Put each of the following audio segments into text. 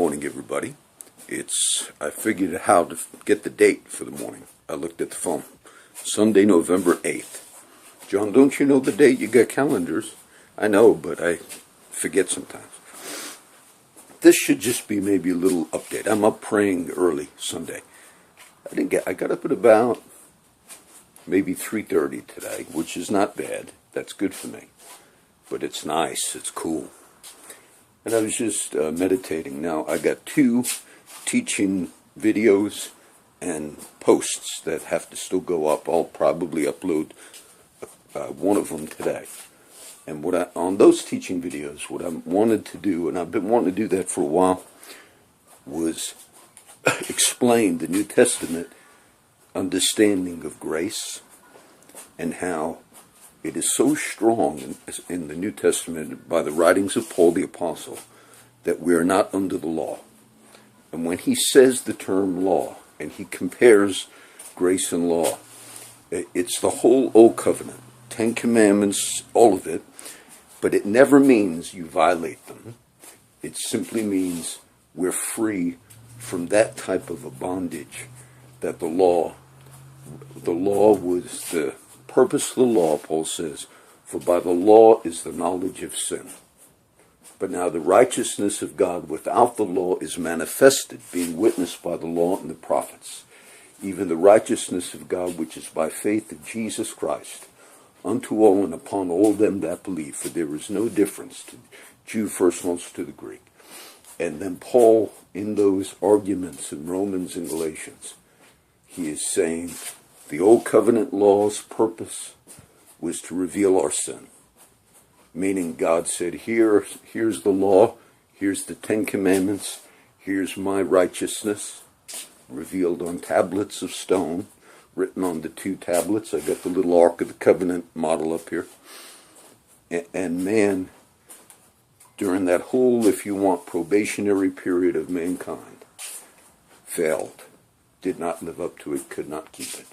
Morning, everybody. I figured out how to get the date for the morning. I looked at the phone. Sunday, November 8th. John, don't you know the date? You got calendars. I know, but I forget sometimes. This should just be maybe a little update. I'm up praying early Sunday. I got up at about maybe 3:30 today, which is not bad. That's good for me. But it's nice. It's cool. And I was just meditating. Now, I got 2 teaching videos and posts that have to still go up. I'll probably upload one of them today. And on those teaching videos, what I wanted to do, and I've been wanting to do that for a while, was explain the New Testament understanding of grace and how it is so strong in the New Testament by the writings of Paul the Apostle that we are not under the law. And when he says the term law, and he compares grace and law, it's the whole Old Covenant, 10 Commandments, all of it, but it never means you violate them. It simply means we're free from that type of a bondage that the law was the purpose of the law, Paul says, for by the law is the knowledge of sin. But now the righteousness of God without the law is manifested, being witnessed by the law and the prophets, even the righteousness of God which is by faith in Jesus Christ, unto all and upon all them that believe, for there is no difference to Jew first, most to the Greek. And then Paul, in those arguments in Romans and Galatians, he is saying the Old Covenant law's purpose was to reveal our sin. Meaning God said, here's the law, here's the 10 Commandments, here's my righteousness, revealed on tablets of stone, written on the 2 tablets. I got the little Ark of the Covenant model up here. And man, during that whole, if you want, probationary period of mankind, failed, did not live up to it, could not keep it.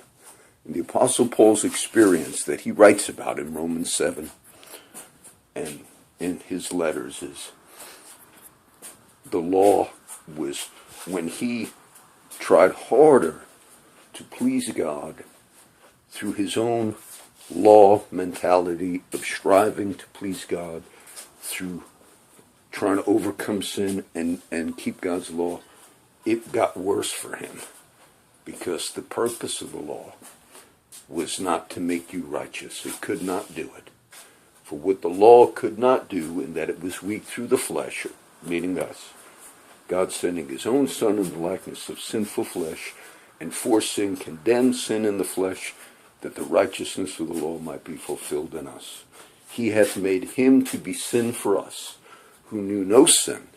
And the Apostle Paul's experience that he writes about in Romans 7 and in his letters is the law was when he tried harder to please God through his own law mentality of striving to please God through trying to overcome sin and keep God's law, it got worse for him because the purpose of the law was not to make you righteous. It could not do it. For what the law could not do, in that it was weak through the flesh, meaning us, God sending his own Son in the likeness of sinful flesh, and for sin condemned sin in the flesh, that the righteousness of the law might be fulfilled in us. He hath made him to be sin for us, who knew no sin,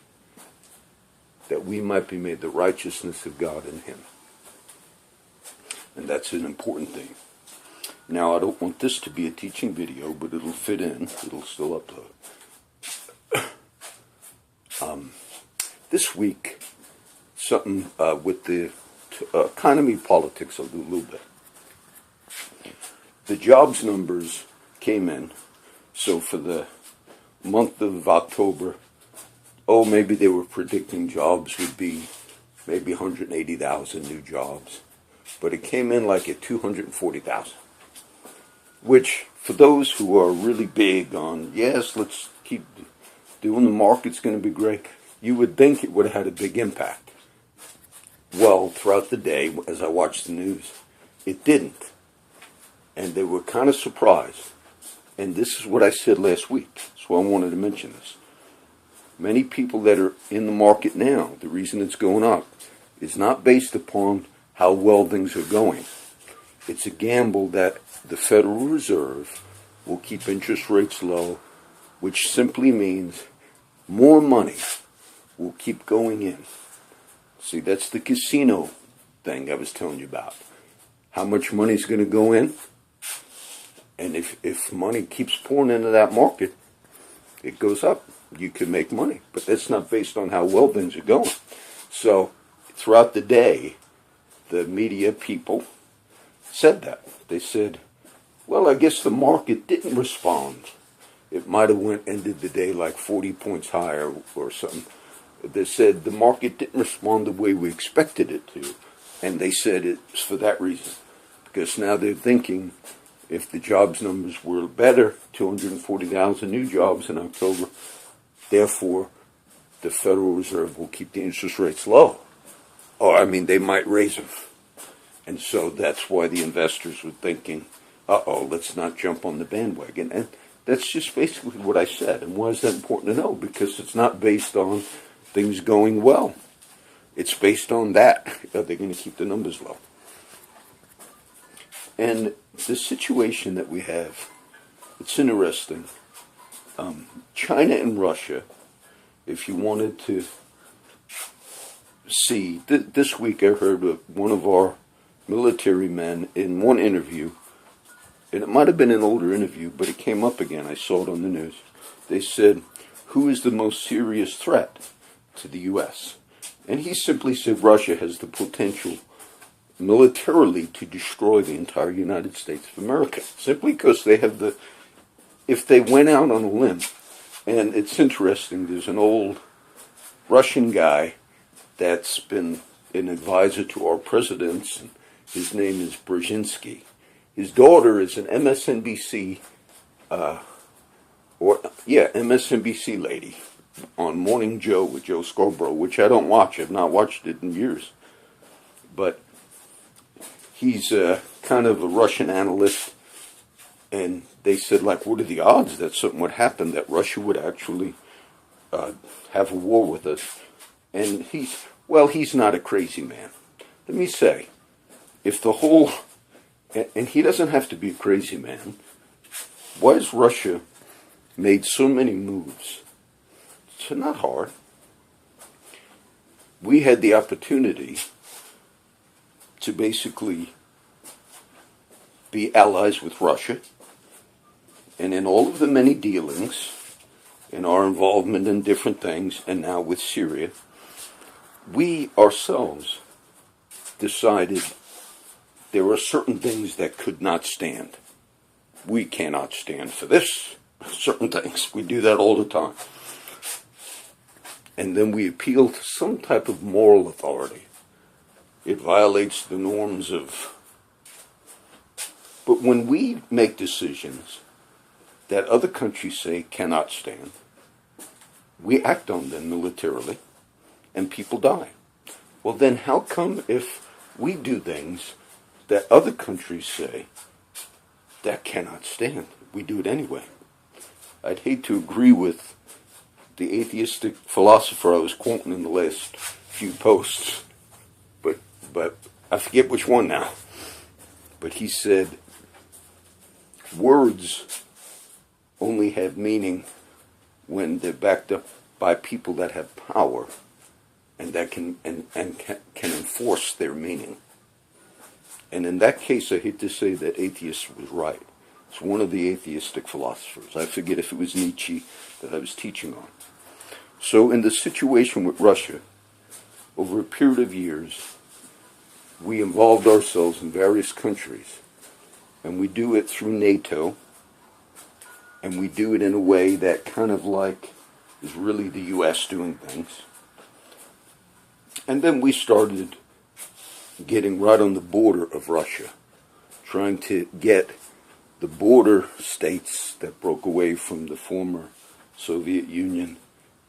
that we might be made the righteousness of God in him. And that's an important thing. Now, I don't want this to be a teaching video, but it'll fit in. It'll still upload. This week, something with the economy, politics, I'll do a little bit. The jobs numbers came in. So for the month of October, maybe they were predicting jobs would be maybe 180,000 new jobs. But it came in like at 240,000. Which, for those who are really big on, yes, let's keep doing the market's going to be great, you would think it would have had a big impact. Well, throughout the day, as I watched the news, it didn't. And they were kind of surprised. And this is what I said last week, so I wanted to mention this. Many people that are in the market now, the reason it's going up is not based upon how well things are going. It's a gamble that the Federal Reserve will keep interest rates low, which simply means more money will keep going in. See, that's the casino thing I was telling you about. How much money is going to go in? And if money keeps pouring into that market, it goes up. You can make money. But that's not based on how well things are going. So throughout the day, the media people said that. They said, well, I guess the market didn't respond. It might have ended the day like 40 points higher or something. They said the market didn't respond the way we expected it to, and they said it's for that reason. Because now they're thinking if the jobs numbers were better, 240,000 new jobs in October, therefore the Federal Reserve will keep the interest rates low. Or, I mean, they might raise them. And so that's why the investors were thinking, let's not jump on the bandwagon. And that's just basically what I said. And why is that important to know? Because it's not based on things going well. It's based on that. Are they going to keep the numbers low? And the situation that we have, it's interesting. China and Russia, if you wanted to see, this week I heard of one of our military men in one interview, and it might have been an older interview, but it came up again. I saw it on the news. They said, who is the most serious threat to the U.S.? And he simply said Russia has the potential militarily to destroy the entire United States of America, simply because they have if they went out on a limb. And it's interesting, there's an old Russian guy that's been an advisor to our presidents, and his name is Brzezinski. His daughter is an MSNBC MSNBC lady on Morning Joe with Joe Scarborough, which I don't watch. I've not watched it in years. But he's kind of a Russian analyst, and they said, like, what are the odds that something would happen, that Russia would actually have a war with us? And he's not a crazy man. Let me say, if the whole, and he doesn't have to be a crazy man, why has Russia made so many moves? It's not hard. We had the opportunity to basically be allies with Russia, and in all of the many dealings, in our involvement in different things, and now with Syria, we ourselves decided there are certain things that could not stand. We cannot stand for this, certain things. We do that all the time. And then we appeal to some type of moral authority. It violates the norms of... But when we make decisions that other countries say cannot stand, we act on them militarily, and people die. Well, then how come if we do things that other countries say that cannot stand, we do it anyway? I'd hate to agree with the atheistic philosopher I was quoting in the last few posts, but I forget which one now. But he said, words only have meaning when they're backed up by people that have power and that can enforce their meaning. And in that case, I hate to say that atheist was right. It's one of the atheistic philosophers. I forget if it was Nietzsche that I was teaching on. So in the situation with Russia, over a period of years, we involved ourselves in various countries. And we do it through NATO. And we do it in a way that kind of like is really the U.S. doing things. And then we started getting right on the border of Russia, trying to get the border states that broke away from the former Soviet Union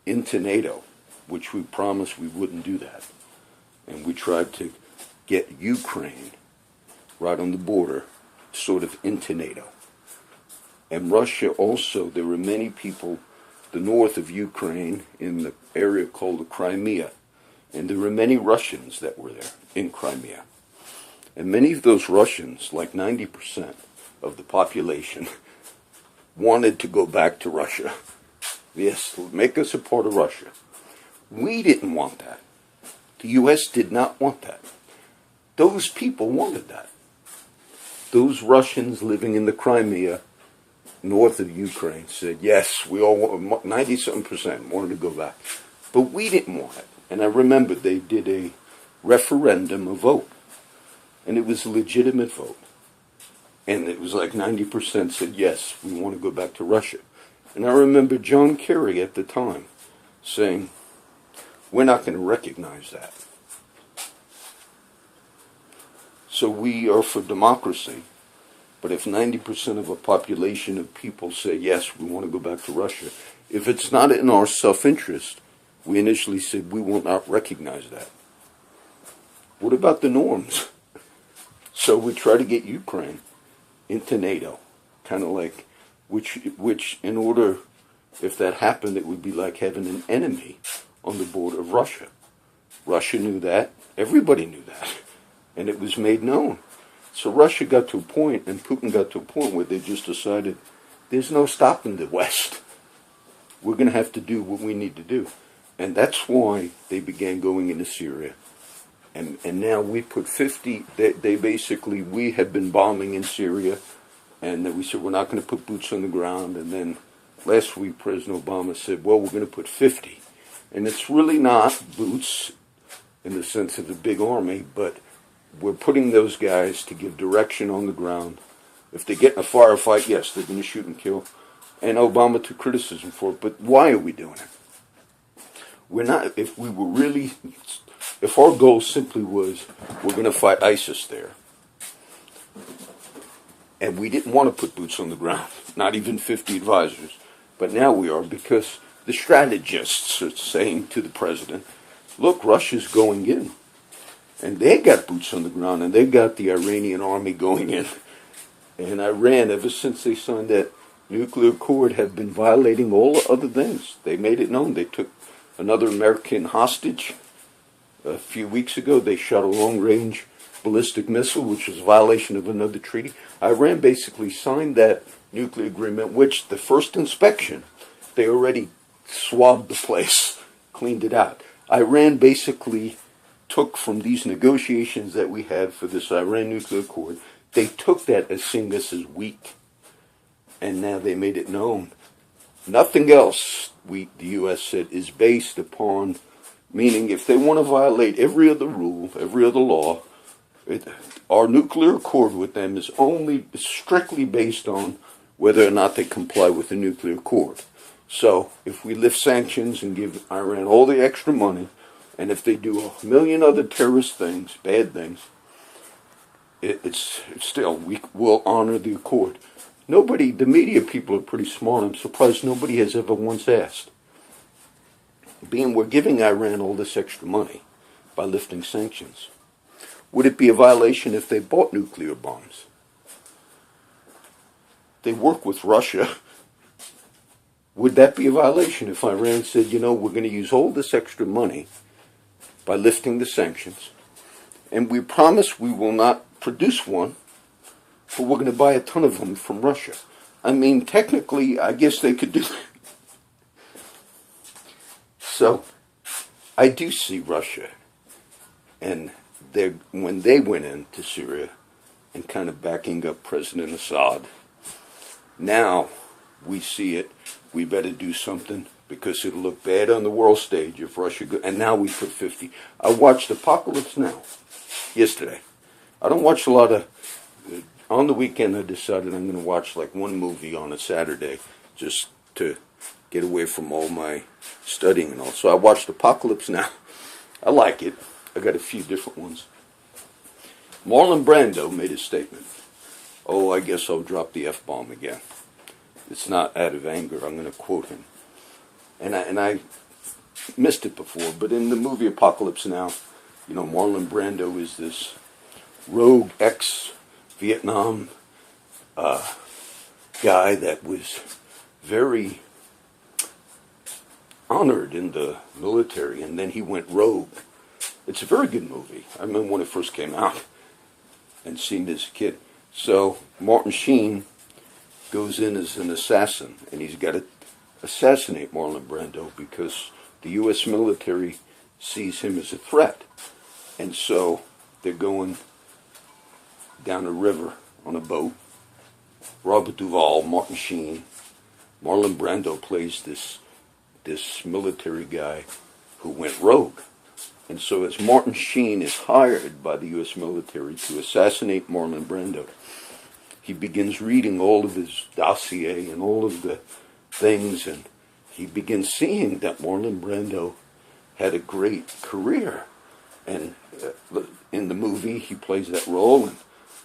into NATO, which we promised we wouldn't do that. And we tried to get Ukraine right on the border, sort of into NATO. And Russia also, there were many people, the north of Ukraine, in the area called the Crimea, and there were many Russians that were there in Crimea. And many of those Russians, like 90% of the population, wanted to go back to Russia. Yes, make us a part of Russia. We didn't want that. The U.S. did not want that. Those people wanted that. Those Russians living in the Crimea, north of Ukraine, said, yes, we all, 90-something% wanted to go back. But we didn't want it. And I remember they did a referendum, a vote. And it was a legitimate vote. And it was like 90% said, yes, we want to go back to Russia. And I remember John Kerry at the time saying, We're not going to recognize that. So we are for democracy. But if 90% of a population of people say, yes, we want to go back to Russia, if it's not in our self-interest, we initially said we will not recognize that. What about the norms? So we try to get Ukraine into NATO, kind of like, which in order, if that happened, it would be like having an enemy on the border of Russia. Russia knew that. Everybody knew that. And it was made known. So Russia got to a point, and Putin got to a point where they just decided, there's no stopping the West. We're going to have to do what we need to do. And that's why they began going into Syria. And now we put 50, they basically, we had been bombing in Syria, and then we said, we're not going to put boots on the ground. And then last week, President Obama said, well, we're going to put 50. And it's really not boots in the sense of the big army, but we're putting those guys to give direction on the ground. If they get in a firefight, yes, they're going to shoot and kill. And Obama took criticism for it. But why are we doing it? We're not, if we were really, if our goal simply was, we're going to fight ISIS there, and we didn't want to put boots on the ground, not even 50 advisors, but now we are, because the strategists are saying to the president, look, Russia's going in. And they got boots on the ground, and they got the Iranian army going in. And Iran, ever since they signed that nuclear accord, have been violating all the other things. They made it known. They took another American hostage a few weeks ago. They shot a long-range ballistic missile, which was a violation of another treaty. Iran basically signed that nuclear agreement, which the first inspection, they already swabbed the place, cleaned it out. Iran basically took from these negotiations that we had for this Iran nuclear accord, they took that as seeing this as weak. And now they made it known. Nothing else, the U.S. said, is based upon, meaning if they want to violate every other rule, every other law, our nuclear accord with them is only strictly based on whether or not they comply with the nuclear accord. So if we lift sanctions and give Iran all the extra money, and if they do a million other terrorist things, bad things, it's still, we will honor the accord. Nobody, the media people are pretty smart. I'm surprised nobody has ever once asked. Being we're giving Iran all this extra money by lifting sanctions, would it be a violation if they bought nuclear bombs? They work with Russia. Would that be a violation if Iran said, you know, we're going to use all this extra money by lifting the sanctions, and we promise we will not produce one, but we're going to buy a ton of them from Russia? I mean, technically, I guess they could do that. So, I do see Russia, and when they went into Syria and kind of backing up President Assad, now we see it, we better do something, because it'll look bad on the world stage if Russia and now we put 50. I watched Apocalypse Now yesterday. I don't watch a lot of, on the weekend I decided I'm going to watch like one movie on a Saturday just to get away from all my studying and all. So I watched Apocalypse Now. I like it. I got a few different ones. Marlon Brando made a statement. Oh, I guess I'll drop the F-bomb again. It's not out of anger. I'm going to quote him. And I missed it before, but in the movie Apocalypse Now, you know, Marlon Brando is this rogue ex-Vietnam guy that was very honored in the military, and then he went rogue. It's a very good movie. I remember when it first came out and seen it as a kid. So Martin Sheen goes in as an assassin, and he's got to assassinate Marlon Brando because the U.S. military sees him as a threat. And so they're going down a river on a boat. Robert Duvall, Martin Sheen, Marlon Brando plays this military guy who went rogue. And so as Martin Sheen is hired by the U.S. military to assassinate Marlon Brando, he begins reading all of his dossier and all of the things, and he begins seeing that Marlon Brando had a great career. And in the movie, he plays that role. And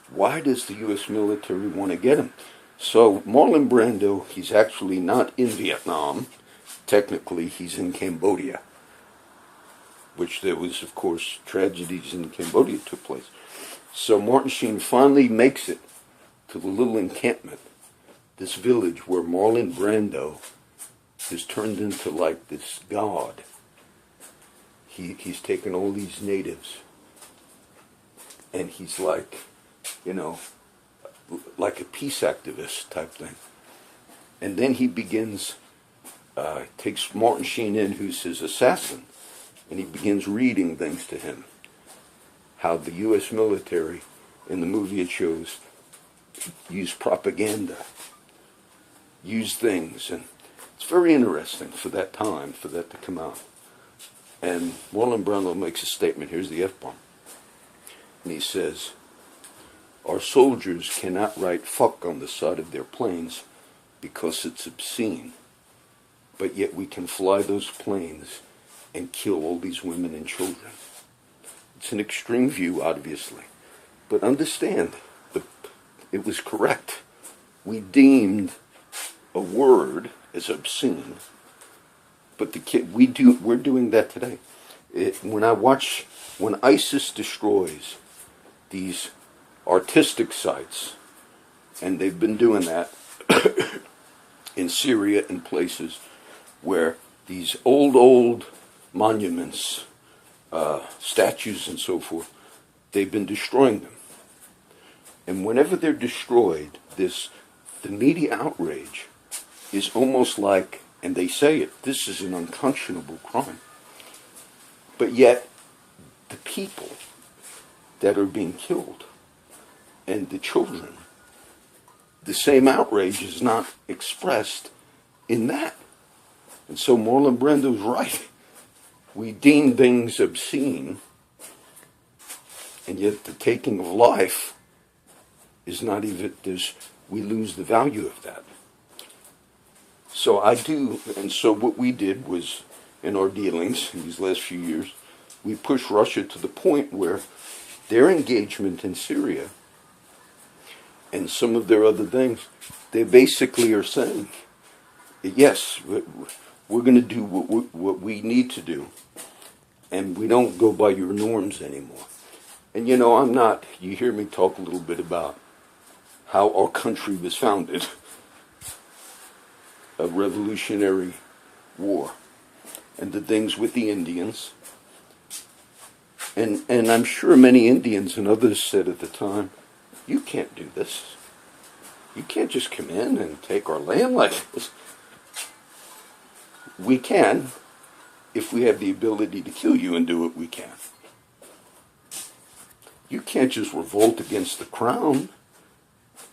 why does the U.S. military want to get him? So Marlon Brando, he's actually not in Vietnam. Technically, he's in Cambodia, which there was, of course, tragedies in Cambodia took place. So Martin Sheen finally makes it to the little encampment, this village where Marlon Brando is turned into like this god. He's taken all these natives, and he's like, like a peace activist type thing. And then he begins, takes Martin Sheen in, who's his assassin, and he begins reading things to him. How the U.S. military, in the movie it shows, use propaganda, use things, and it's very interesting for that time, for that to come out. And Marlon Brando makes a statement, here's the F-bomb, and he says, our soldiers cannot write fuck on the side of their planes because it's obscene, but yet we can fly those planes and kill all these women and children. It's an extreme view, obviously, but understand, it was correct. We deemed a word as obscene, but we're doing that today. When ISIS destroys these artistic sites, and they've been doing that in Syria and places where these old monuments, statues and so forth, they've been destroying them. And whenever they're destroyed, the media outrage is almost like, and they say it, this is an unconscionable crime. But yet, the people that are being killed and the children, the same outrage is not expressed in that. And so Marlon Brando's right. We deem things obscene, and yet the taking of life is not even, we lose the value of that. So so what we did was, in our dealings in these last few years, we pushed Russia to the point where their engagement in Syria and some of their other things, they basically are saying, yes, we're going to do what we need to do, and we don't go by your norms anymore. And you hear me talk a little bit about how our country was founded, a revolutionary war, and the things with the Indians. And I'm sure many Indians and others said at the time, you can't do this. You can't just come in and take our land like this. We can, if we have the ability to kill you and do it, we can. You can't just revolt against the crown,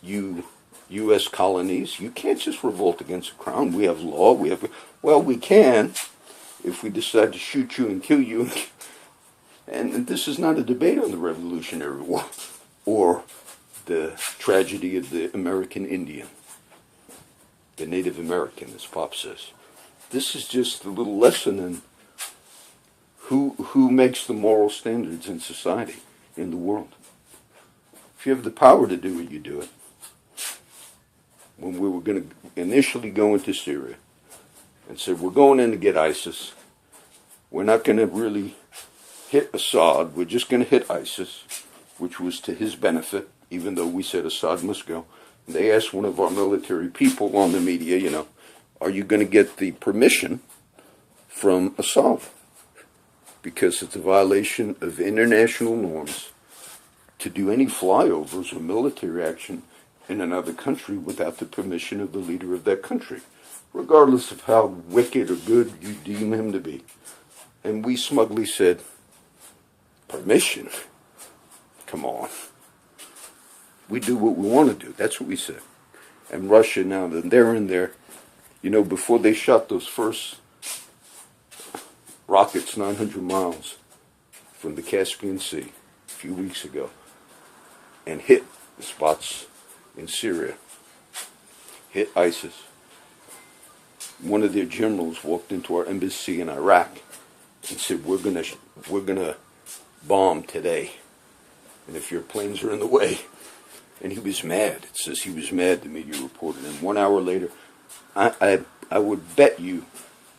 you U.S. colonies. You can't just revolt against the crown. We have law. We can if we decide to shoot you and kill you. And this is not a debate on the Revolutionary War or the tragedy of the American Indian, the Native American, as Pop says. This is just a little lesson in who makes the moral standards in society, in the world. If you have the power to do it, you do it. When we were going to initially go into Syria and said, we're going in to get ISIS, we're not going to really hit Assad, we're just going to hit ISIS, which was to his benefit, even though we said Assad must go. And they asked one of our military people on the media, are you going to get the permission from Assad? Because it's a violation of international norms to do any flyovers or military action in another country without the permission of the leader of that country, regardless of how wicked or good you deem him to be. And we smugly said, permission? Come on. We do what we want to do. That's what we said. And Russia now, they're in there. Before they shot those first rockets 900 miles from the Caspian Sea a few weeks ago and hit the spots in Syria, hit ISIS. One of their generals walked into our embassy in Iraq and said, we're gonna bomb today, and if your planes are in the way. And he was mad. It says he was mad, the media reported. And 1 hour later, I would bet you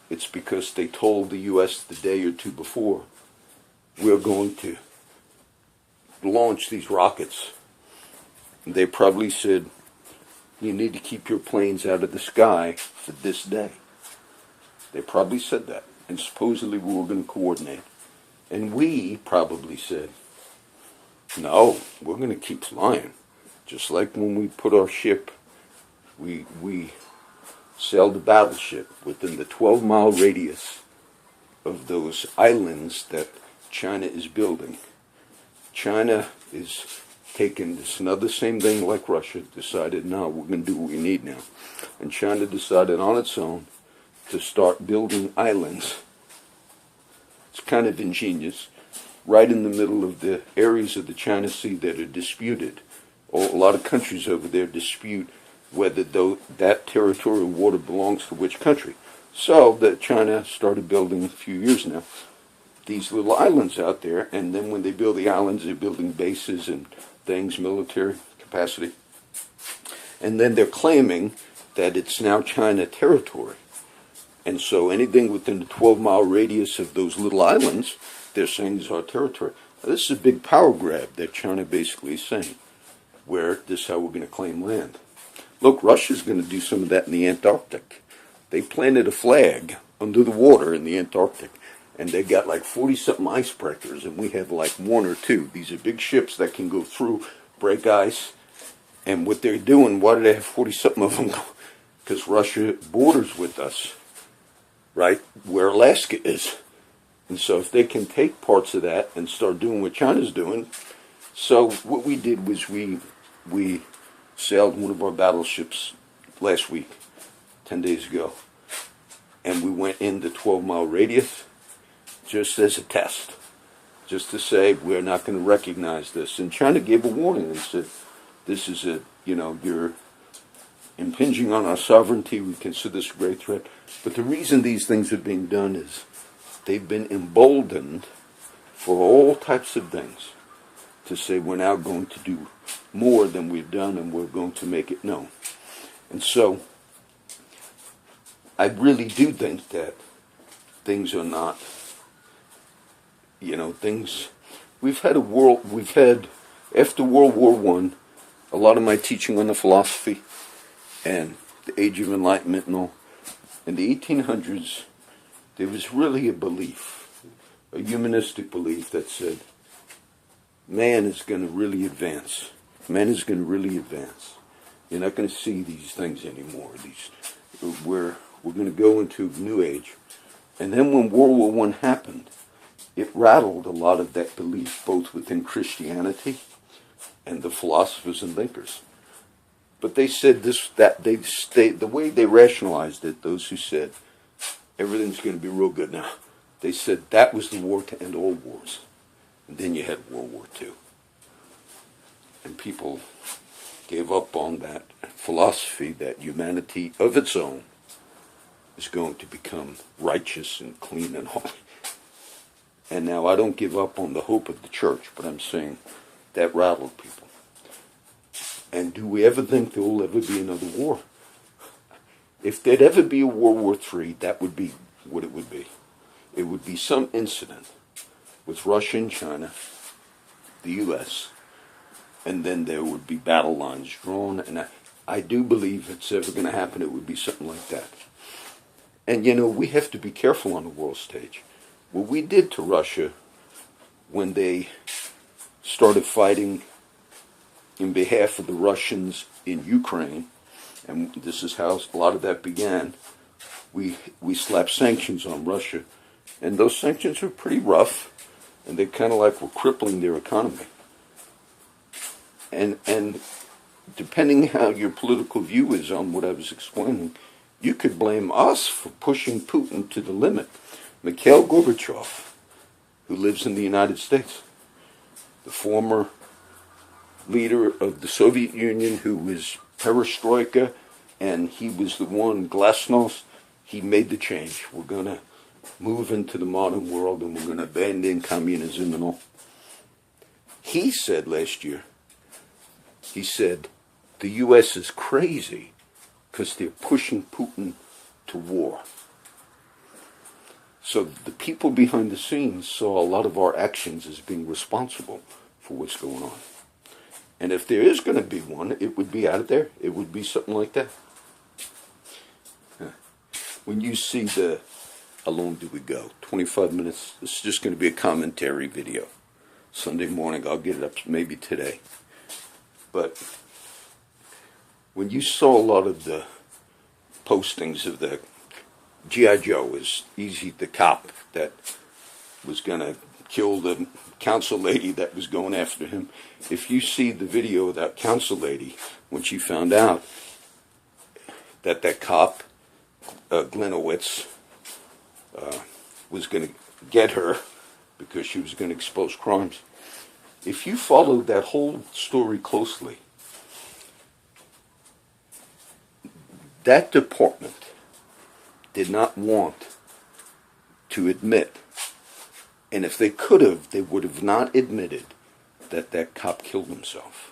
it's because they told the U.S. the day or two before, we're going to launch these rockets. And they probably said, you need to keep your planes out of the sky for this day. They probably said that. And supposedly we were going to coordinate. And we probably said, no, we're going to keep flying. Just like when we put our ship, we sailed a battleship within the 12-mile radius of those islands that China is building. China is taking this another same thing like Russia, decided, no, we're going to do what we need now. And China decided on its own to start building islands. It's kind of ingenious, right in the middle of the areas of the China Sea that are disputed. A lot of countries over there dispute whether that territorial water belongs to which country. So that China started building a few years now these little islands out there, and then when they build the islands, they're building bases and things, military capacity. And then they're claiming that it's now China territory. And so anything within the 12-mile radius of those little islands, they're saying is our territory. Now, this is a big power grab that China basically is saying, where this is how we're going to claim land. Look, Russia's going to do some of that in the Antarctic. They planted a flag under the water in the Antarctic, and they got like 40-something icebreakers, and we have like one or two. These are big ships that can go through, break ice, and what they're doing, why do they have 40-something of them? Because Russia borders with us, right, where Alaska is. And so if they can take parts of that and start doing what China's doing. So what we did was we sailed one of our battleships last week, 10 days ago, and we went in the 12-mile radius just as a test, just to say we're not going to recognize this. And China gave a warning and said, this is you're impinging on our sovereignty. We consider this a great threat. But the reason these things are being done is they've been emboldened for all types of things to say we're now going to do more than we've done, and we're going to make it known. And so I really do think that things are not, things, after World War I, a lot of my teaching on the philosophy and the Age of Enlightenment and all, in the 1800s, there was really a belief, a humanistic belief that said, man is going to really advance. Man is going to really advance. You're not going to see these things anymore. We're going to go into a new age. And then when World War I happened, it rattled a lot of that belief, both within Christianity and the philosophers and thinkers. But they said the way they rationalized it, those who said everything's going to be real good now, they said that was the war to end all wars. And then you had World War II. And people gave up on that philosophy that humanity of its own is going to become righteous and clean and holy. And now I don't give up on the hope of the church, but I'm saying that rattled people. And do we ever think there will ever be another war? If there'd ever be a World War III, that would be what it would be. It would be some incident with Russia and China, the U.S., and then there would be battle lines drawn. And I do believe if it's ever going to happen, it would be something like that. And, we have to be careful on the world stage. What we did to Russia when they started fighting in behalf of the Russians in Ukraine, and this is how a lot of that began, we slapped sanctions on Russia. And those sanctions were pretty rough, and they kind of like were crippling their economy. And depending how your political view is on what I was explaining, you could blame us for pushing Putin to the limit. Mikhail Gorbachev, who lives in the United States, the former leader of the Soviet Union, who was perestroika, and he was the one, glasnost, he made the change. We're going to move into the modern world and we're going to abandon communism and all. He said last year, he said, the U.S. is crazy because they're pushing Putin to war. So the people behind the scenes saw a lot of our actions as being responsible for what's going on. And if there is going to be one, it would be out there. It would be something like that. When you see how long do we go? 25 minutes. This is just going to be a commentary video. Sunday morning, I'll get it up maybe today. But when you saw a lot of the postings of the G.I. Joe was easy, the cop that was going to kill the council lady that was going after him. If you see the video of that council lady, when she found out that that cop, Glenowitz, was going to get her because she was going to expose crimes. If you followed that whole story closely, that department did not want to admit, and if they could have, they would have not admitted that that cop killed himself.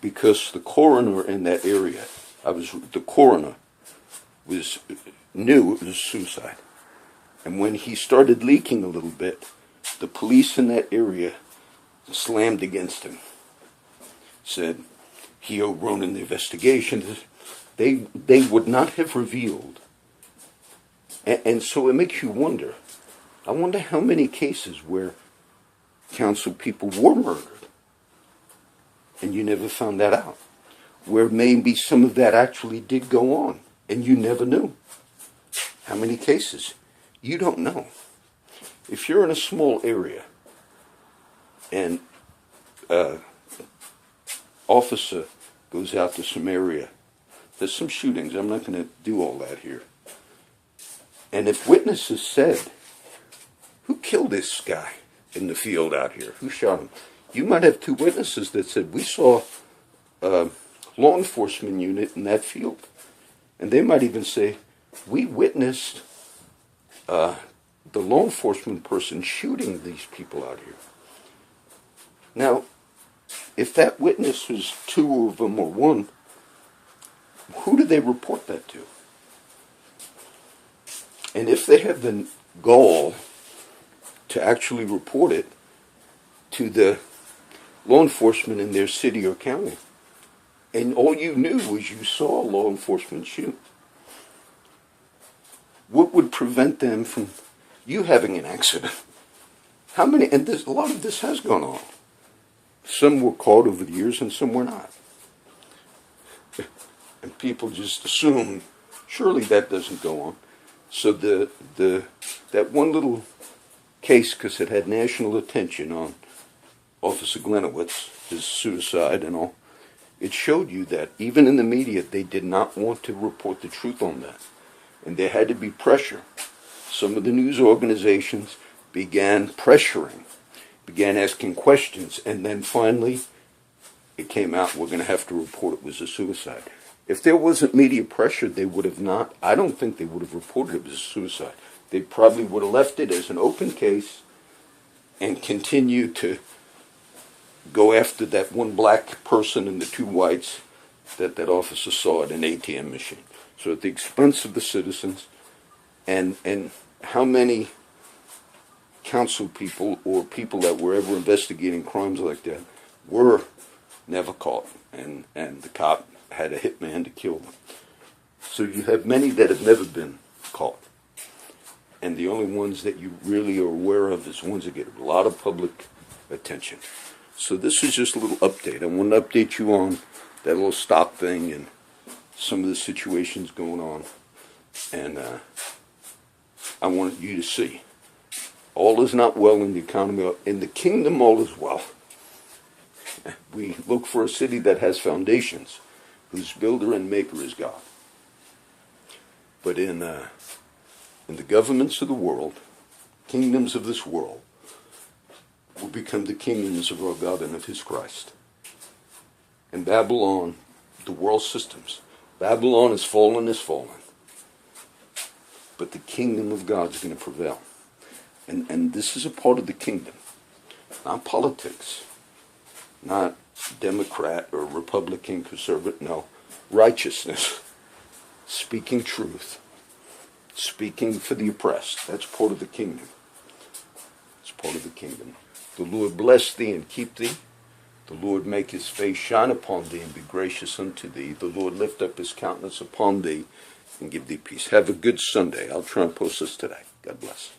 Because the coroner in that area, the coroner knew it was suicide. And when he started leaking a little bit, the police in that area slammed against him. Said he overrun in the investigation. They would not have revealed. And so it makes you wonder. I wonder how many cases where council people were murdered and you never found that out. Where maybe some of that actually did go on and you never knew. How many cases? You don't know. If you're in a small area and an officer goes out to some area, there's some shootings. I'm not going to do all that here. And if witnesses said, who killed this guy in the field out here? Who shot him? You might have two witnesses that said, we saw a law enforcement unit in that field. And they might even say, we witnessed the law enforcement person shooting these people out here. Now, if that witness was two of them or one, who do they report that to? And if they have the gall to actually report it to the law enforcement in their city or county, and all you knew was you saw law enforcement shoot, what would prevent them from you having an accident? How many, and a lot of this has gone on. Some were caught over the years and some were not. And people just assume, surely that doesn't go on. So that one little case, because it had national attention on Officer Glenowitz, his suicide and all, it showed you that even in the media, they did not want to report the truth on that. And there had to be pressure. Some of the news organizations began pressuring, began asking questions, and then finally it came out, we're going to have to report it was a suicide. If there wasn't media pressure, they would have not, I don't think they would have reported it was a suicide. They probably would have left it as an open case and continued to go after that one black person and the two whites that officer saw at an ATM machine. So at the expense of the citizens, and how many council people or people that were ever investigating crimes like that were never caught, and the cop had a hitman to kill them. So you have many that have never been caught. And the only ones that you really are aware of is ones that get a lot of public attention. So this is just a little update. I want to update you on that little stop thing and some of the situations going on. And I want you to see, all is not well in the economy. In the kingdom, all is well. We look for a city that has foundations, whose builder and maker is God. But in the governments of the world, kingdoms of this world, will become the kingdoms of our God and of His Christ. And Babylon, the world systems, Babylon is fallen. but the kingdom of God is going to prevail. And this is a part of the kingdom, not politics, not Democrat or Republican, conservative, no, righteousness, speaking truth, speaking for the oppressed. That's part of the kingdom. It's part of the kingdom. The Lord bless thee and keep thee. The Lord make his face shine upon thee and be gracious unto thee. The Lord lift up his countenance upon thee and give thee peace. Have a good Sunday. I'll try and post this today. God bless.